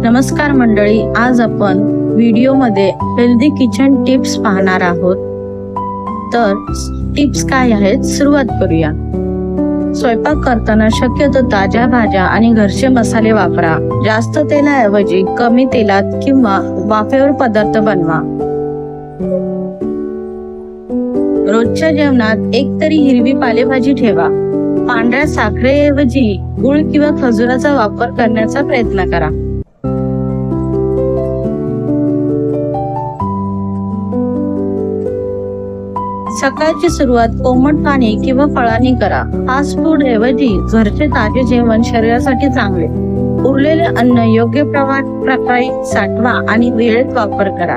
नमस्कार मंडळी, आज आपण व्हिडिओमध्ये हेल्दी किचन टिप्स पाहणार आहोत। तर टिप्स काय आहेत सुरुवात करूया। स्वयंपाक करताना शक्यतो ताज्या भाज्या आणि घरचे मसाले वापरा। जास्त तेलाऐवजी कमी तेलात किंवा वाफेवर पदार्थ बनवा। रोजच्या जेवणात एक तरी हिरवी पालेभाजी ठेवा। पांढऱ्या साखरेऐवजी गुळ किंवा खजुराचा वापर करण्याचा प्रयत्न करा। सकाळची सुरुवात कोमट पाणी किंवा फळांनी करा। फास्ट फूड ऐवजी घरचे ताजे जेवण शरीरासाठी चांगले। उरलेले अन्न योग्य प्रकारे साठवा आणि वेळेत वापर करा।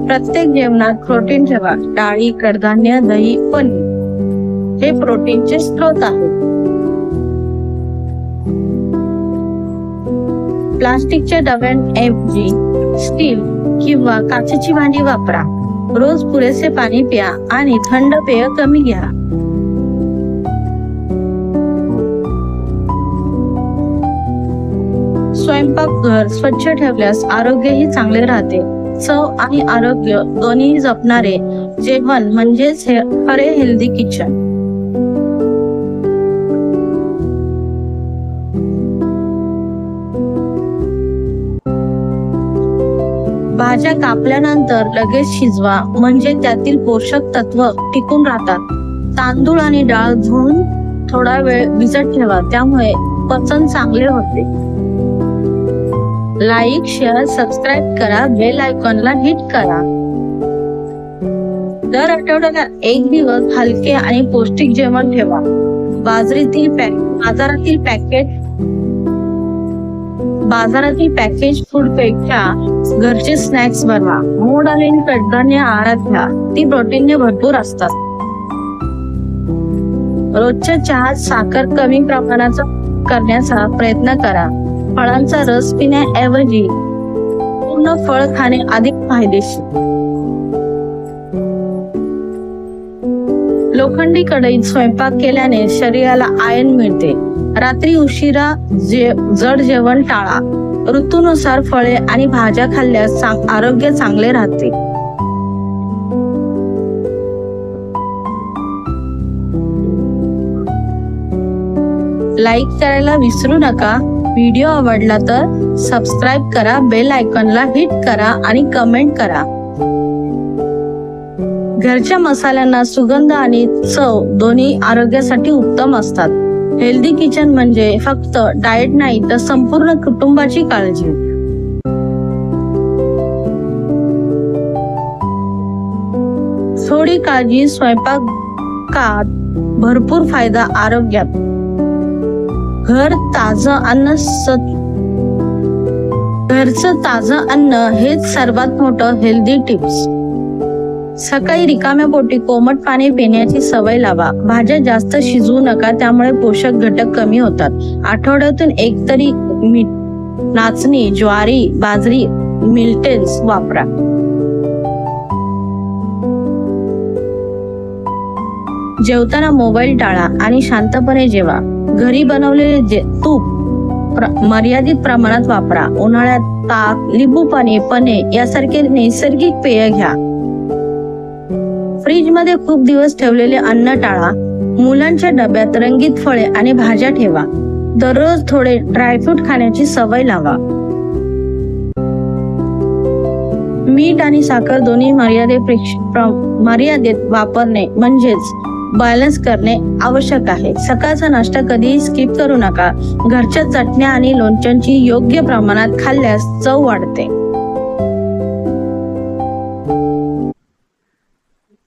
प्रत्येक जेवणात प्रोटीन ठेवा। डाळी, कडधान्य, दही, पनीर हे प्रोटीनचे स्रोत आहेत। प्लास्टिकच्या डब्यांऐवजी स्टील किंवा काचेची भांडी वापरा। रोज पुरेसे पाणी प्या आणि थंड पेय कमी घ्या। स्वयंपाकघर स्वच्छ ठेवल्यास आरोग्यही चांगले राहते। चव आणि आरोग्य दोन्ही जपणारे जेवण म्हणजेच खरे हेल्दी किचन। भाज्या कापल्यानंतर लगेच शिजवा, म्हणजे त्यातील पोषक तत्व टिकून राहतात। तांदूळ आणि डाळ धुवून थोडा वेळ भिजत ठेवा, त्यामुळे पचन चांगले होते। लाईक, शेअर, सबस्क्राईब करा, बेल आयकॉनला हिट करा। दर आठवड्याला एक दिवस हलके आणि पौष्टिक जेवण ठेवा। बाजारातील पॅकेज फूड पेक्षा घरचे स्नॅक्स बनवा। मोड आलेली कडधान्य आहारात घ्या, ती प्रोटीनने भरपूर असतात। रोजच्या चहात साखर कमी प्रमाणाचा करण्याचा प्रयत्न करा। फळांचा रस पिण्याऐवजी पूर्ण फळ खाणे अधिक फायदेशीर। लोखंडी कढईत स्वयंपाक केल्याने शरीराला आयर्न मिळते। रात्री उशिरा जड जेवण टाळा। ऋतूनुसार फळे आणि भाज्या खाल्ल्यास आरोग्य चांगले राहते। लाईक करायला विसरू नका। व्हिडिओ आवडला तर सबस्क्राईब करा, बेल आयकॉनला हिट करा आणि कमेंट करा। घरच्या मसाल्यांना सुगंध आणि चव दोन्ही आरोग्यासाठी उत्तम असतात। हेल्दी किचन म्हणजे फक्त डाएट नाही, तर संपूर्ण कुटुंबाची काळजी। थोडी काळजी स्वयंपाकात, भरपूर फायदा आरोग्यात। घरचं ताजं अन्न हेच सर्वात मोठं हेल्दी टिप्स। सकाळी रिकाम्या पोटी कोमट पाणी पिण्याची सवय लावा। भाज्या जास्त शिजवू नका, त्यामुळे पोषक घटक कमी होतात। आठवड्यातून एक तरी नाचणी, ज्वारी, बाजरी, मिलेट्स वापरा। जेवताना मोबाईल टाळा आणि शांतपणे जेवा। घरी बनवलेले तूप मर्यादित प्रमाणात वापरा। उन्हाळ्यात ताक, लिंबू पाणी, पने यासारखे नैसर्गिक पेय घ्या। फ्रीज मध्ये खूप दिवस ठेवलेले अन्न टाळा। मुलांच्या डब्यात रंगीत फळे आणि भाज्या ठेवा। दररोज थोडे ड्रायफ्रूट खाण्याची सवय लावा। मीठ आणि साखर दोन्ही मर्यादेत वापरणे म्हणजेच बॅलन्स करणे आवश्यक आहे। सकाळचा नाश्ता कधीही स्किप करू नका। घरच्या चटण्या आणि लोणच्यांची योग्य प्रमाणात खाल्ल्यास चव वाढते।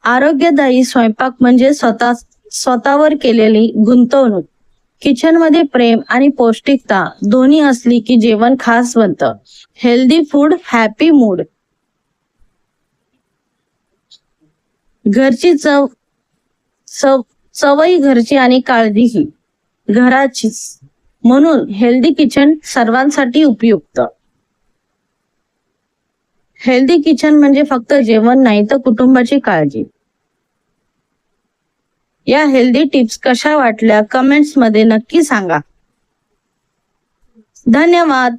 आरोग्यदायी स्वयंपाक म्हणजे स्वतःवर केलेली गुंतवणूक। किचन मध्ये प्रेम आणि पौष्टिकता दोन्ही असली की जेवण खास बनतं। Healthy food, happy mood. घरची चवही घरची आणि काळजीही घराचीच, म्हणून हेल्दी किचन सर्वांसाठी उपयुक्त। हेल्दी किचन म्हणजे फक्त जेवण नाही, तर कुटुंबाची काळजी। या हेल्दी टिप्स कशा वाटल्या कमेंट्स मध्ये नक्की सांगा। धन्यवाद।